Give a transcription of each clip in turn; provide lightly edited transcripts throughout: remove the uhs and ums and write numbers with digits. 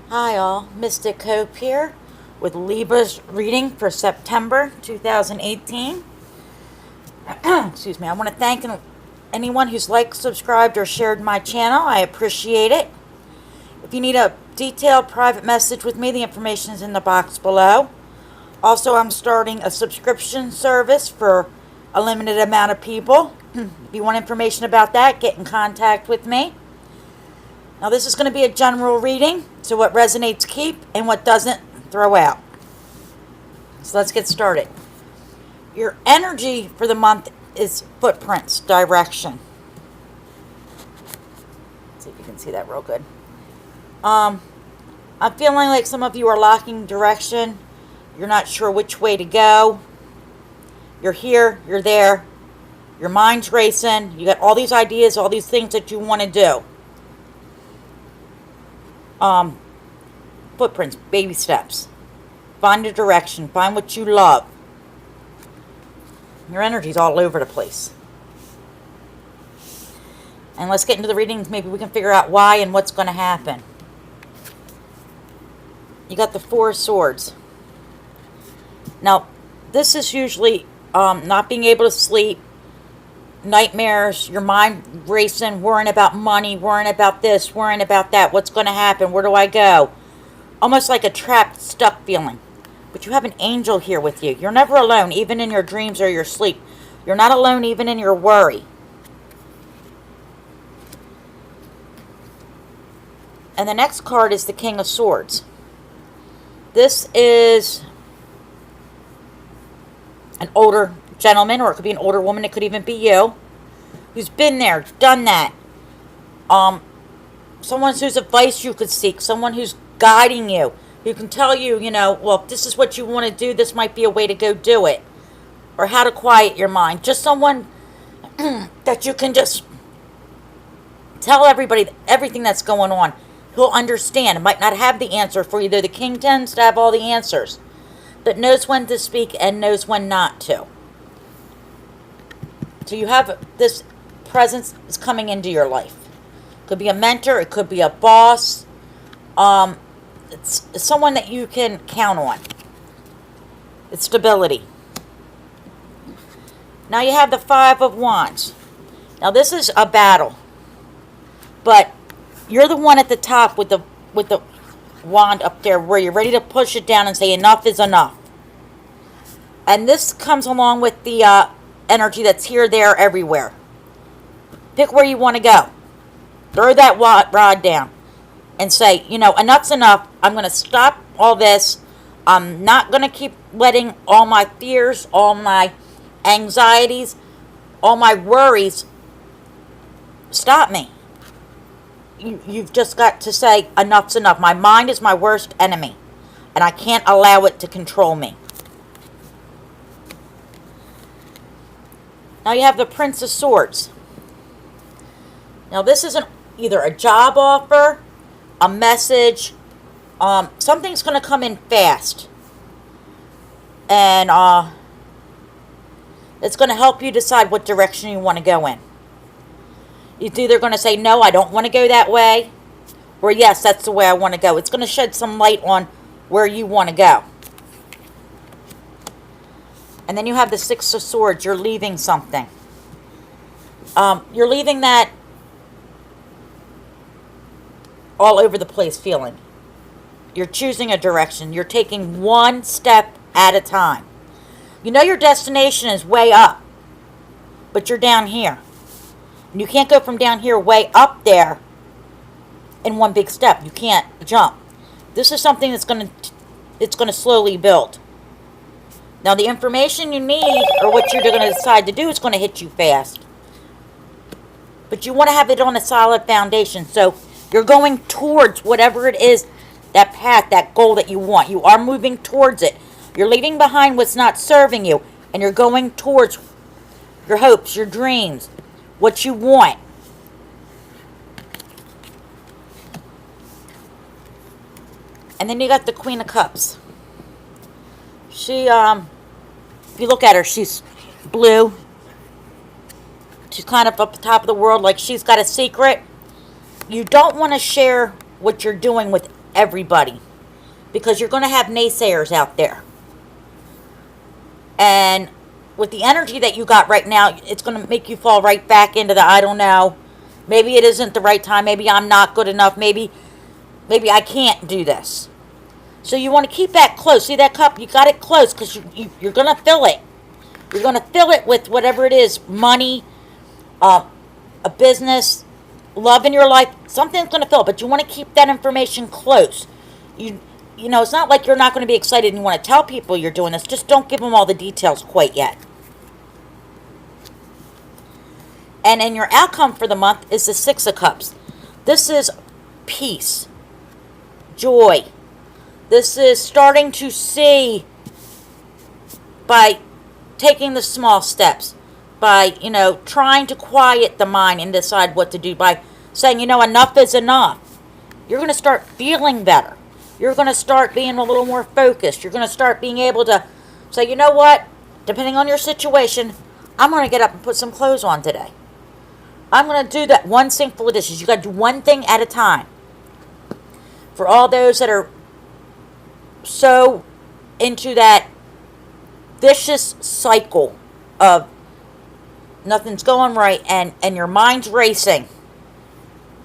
Hi all, Mystic Hope here with Libra's reading for September 2018. Excuse me. I want to thank anyone who's liked, subscribed, or shared my channel. I appreciate it. If you need a detailed private message with me, the information is in the box below. Also, I'm starting a subscription service for a limited amount of people. If you want information about that, get in contact with me. Now this is going to be a general reading, so what resonates keep and what doesn't throw out. So let's get started. Your energy for the month is footprints, direction. Let's see if you can see that real good. I'm feeling like some of you are lacking direction. You're not sure which way to go. You're here, you're there. Your mind's racing. You got all these ideas, all these things that you want to do. Footprints, baby steps. Find a direction. Find what you love. Your energy's all over the place. And let's get into the readings. Maybe we can figure out why and what's going to happen. You got the Four of Swords. Now, this is usually not being able to sleep, nightmares, your mind racing, worrying about money, worrying about this, worrying about that, what's going to happen, where do I go? Almost like a trapped, stuck feeling. But you have an angel here with you. You're never alone, even in your dreams or your sleep. You're not alone even in your worry. And the next card is the King of Swords. This is an older gentleman, or it could be an older woman, it could even be you, who's been there, done that. Someone whose advice you could seek, someone who's guiding you, who can tell you, well, if this is what you want to do, this might be a way to go do it, or how to quiet your mind. Just someone that you can just tell everybody everything that's going on. Who'll understand. It might not have the answer for you, though the king tends to have all the answers, but knows when to speak and knows when not to. So you have this presence is coming into your life. It could be a mentor. It could be a boss. It's someone that you can count on. It's stability. Now you have the Five of Wands. Now this is a battle, but you're the one at the top with the wand up there, where you're ready to push it down and say enough is enough. And this comes along with the energy that's here, there, everywhere. Pick where you want to go. Throw that rod down and say, enough's enough. I'm going to stop all this. I'm not going to keep letting all my fears, all my anxieties, all my worries stop me. You've just got to say enough's enough. My mind is my worst enemy, and I can't allow it to control me. Now you have the Prince of Swords. Now this is either a job offer, a message, something's going to come in fast. And it's going to help you decide what direction you want to go in. It's either going to say, no, I don't want to go that way, or yes, that's the way I want to go. It's going to shed some light on where you want to go. And then you have the Six of Swords. You're leaving something. You're leaving that all over the place feeling. You're choosing a direction. You're taking one step at a time. You know your destination is way up, but you're down here. And you can't go from down here way up there in one big step. You can't jump. This is something that's going to slowly build. Now, the information you need, or what you're going to decide to do, is going to hit you fast. But you want to have it on a solid foundation. So you're going towards whatever it is, that path, that goal that you want. You are moving towards it. You're leaving behind what's not serving you, and you're going towards your hopes, your dreams, what you want. And then you got the Queen of Cups. She, if you look at her, she's blue. She's kind of up the top of the world, like she's got a secret. You don't want to share what you're doing with everybody, because you're going to have naysayers out there. And with the energy that you got right now, it's going to make you fall right back into the I don't know. Maybe it isn't the right time. Maybe I'm not good enough. Maybe I can't do this. So you want to keep that close. See that cup? You got it close because you're going to fill it. You're going to fill it with whatever it is, money, a business, love in your life. Something's going to fill it, but you want to keep that information close. You know, it's not like you're not going to be excited and you want to tell people you're doing this. Just don't give them all the details quite yet. And then your outcome for the month is the Six of Cups. This is peace, joy. This is starting to see by taking the small steps, by, trying to quiet the mind and decide what to do, by saying, enough is enough. You're going to start feeling better. You're going to start being a little more focused. You're going to start being able to say, you know what, depending on your situation, I'm going to get up and put some clothes on today. I'm going to do that one sink full of dishes. You got to do one thing at a time. For all those that are so into that vicious cycle of nothing's going right and your mind's racing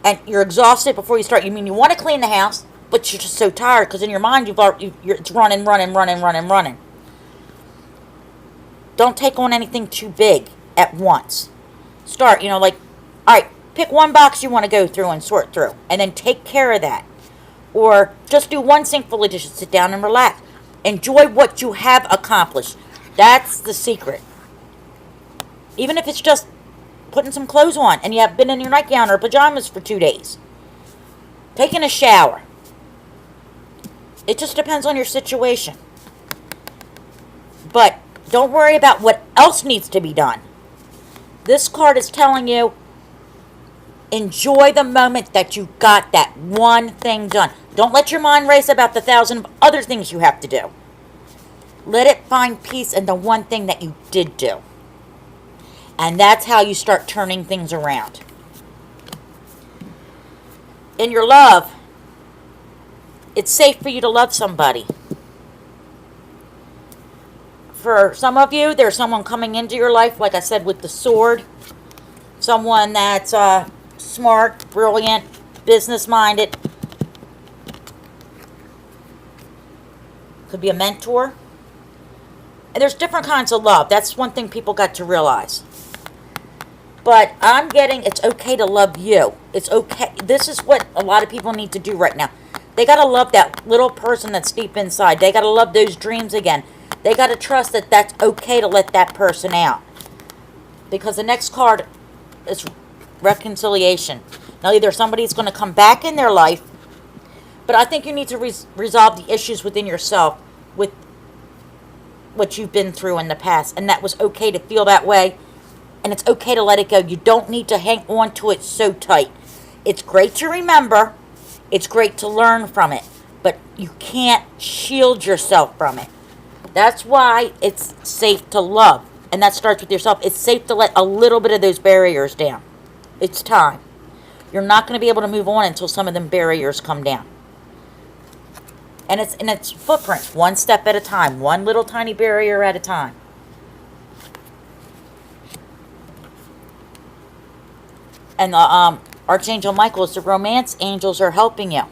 and you're exhausted before you start. You mean you want to clean the house, but you're just so tired because in your mind it's running. Don't take on anything too big at once. Start, all right, pick one box you want to go through and sort through, and then take care of that. Or just do one sink full of dishes, sit down and relax. Enjoy what you have accomplished. That's the secret. Even if it's just putting some clothes on and you have been in your nightgown or pajamas for 2 days. Taking a shower. It just depends on your situation. But don't worry about what else needs to be done. This card is telling you, enjoy the moment that you got that one thing done. Don't let your mind race about the 1,000 other things you have to do. Let it find peace in the one thing that you did do. And that's how you start turning things around. In your love, it's safe for you to love somebody. For some of you, there's someone coming into your life, like I said, with the sword. Someone that's smart, brilliant, business-minded. Could be a mentor. And there's different kinds of love. That's one thing people got to realize. But I'm getting, it's okay to love you. It's okay. This is what a lot of people need to do right now. They got to love that little person that's deep inside. They got to love those dreams again. They got to trust that that's okay to let that person out. Because the next card is reconciliation. Now, either somebody's going to come back in their life, but I think you need to resolve the issues within yourself with what you've been through in the past. And that was okay to feel that way. And it's okay to let it go. You don't need to hang on to it so tight. It's great to remember. It's great to learn from it. But you can't shield yourself from it. That's why it's safe to love. And that starts with yourself. It's safe to let a little bit of those barriers down. It's time. You're not going to be able to move on until some of them barriers come down. And it's footprints, one step at a time, one little tiny barrier at a time. And the Archangel Michael is the romance angels are helping you.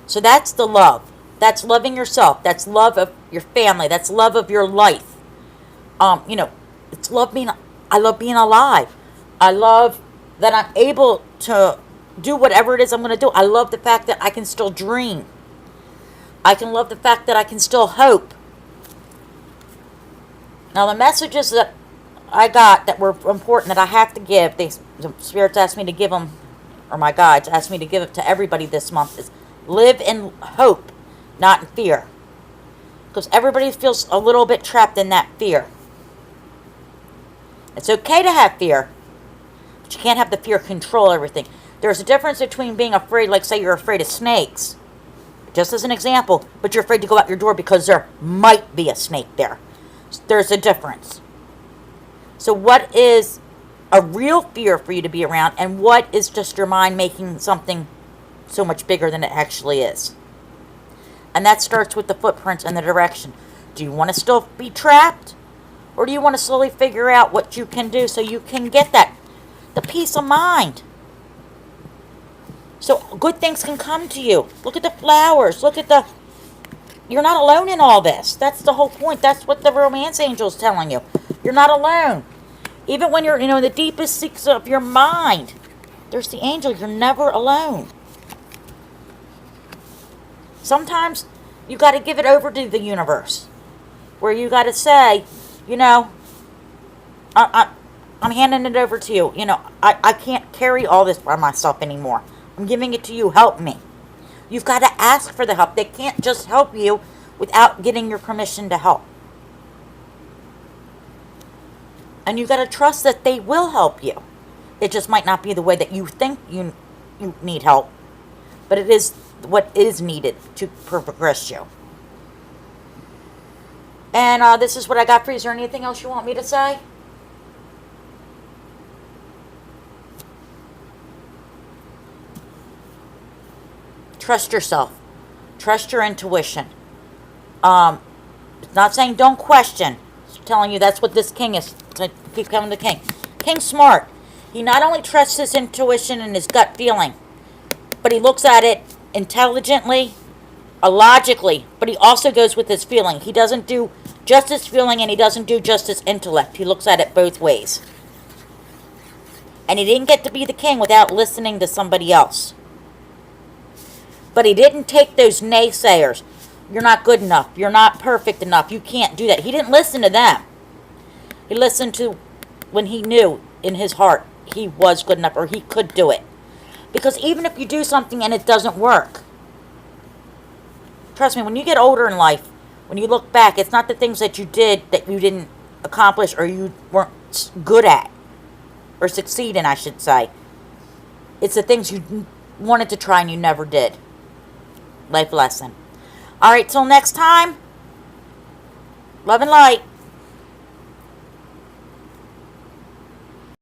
So that's the love. That's loving yourself. That's love of your family. That's love of your life. It's love I love being alive. I love that I'm able to do whatever it is I'm going to do. I love the fact that I can still dream. I can love the fact that I can still hope. Now, the messages that I got that were important that I have to give, the spirits asked me to give them, or my guides asked me to give it to everybody this month, is live in hope, not in fear. Because everybody feels a little bit trapped in that fear. It's okay to have fear, but you can't have the fear control everything. There's a difference between being afraid, like say you're afraid of snakes, just as an example, but you're afraid to go out your door because there might be a snake there. There's a difference. So what is a real fear for you to be around, and what is just your mind making something so much bigger than it actually is. And that starts with the footprints and the direction. Do you want to still be trapped? Or do you want to slowly figure out what you can do so you can get the peace of mind? So good things can come to you. Look at the flowers. Look at you're not alone in all this. That's the whole point. That's what the romance angel is telling you. You're not alone. Even when you're, in the deepest seats of your mind, there's the angel. You're never alone. Sometimes you got to give it over to the universe, where you got to say, I'm handing it over to you. I can't carry all this by myself anymore. I'm giving it to you. Help me. You've got to ask for the help. They can't just help you without getting your permission to help. And you've got to trust that they will help you. It just might not be the way that you think you need help, but it is what is needed to progress you. And this is what I got for you. Is there anything else you want me to say? Trust yourself. Trust your intuition. It's not saying don't question. It's telling you that's what this king is. To keep coming to king. King's smart. He not only trusts his intuition and his gut feeling, but he looks at it intelligently, logically, but he also goes with his feeling. He doesn't do just his feeling and he doesn't do just his intellect. He looks at it both ways. And he didn't get to be the king without listening to somebody else. But he didn't take those naysayers. You're not good enough. You're not perfect enough. You can't do that. He didn't listen to them. He listened to when he knew in his heart he was good enough or he could do it. Because even if you do something and it doesn't work, trust me, when you get older in life, when you look back, it's not the things that you did that you didn't accomplish or you weren't good at or succeed in, I should say. It's the things you wanted to try and you never did. Life lesson. All right, till next time. Love and light.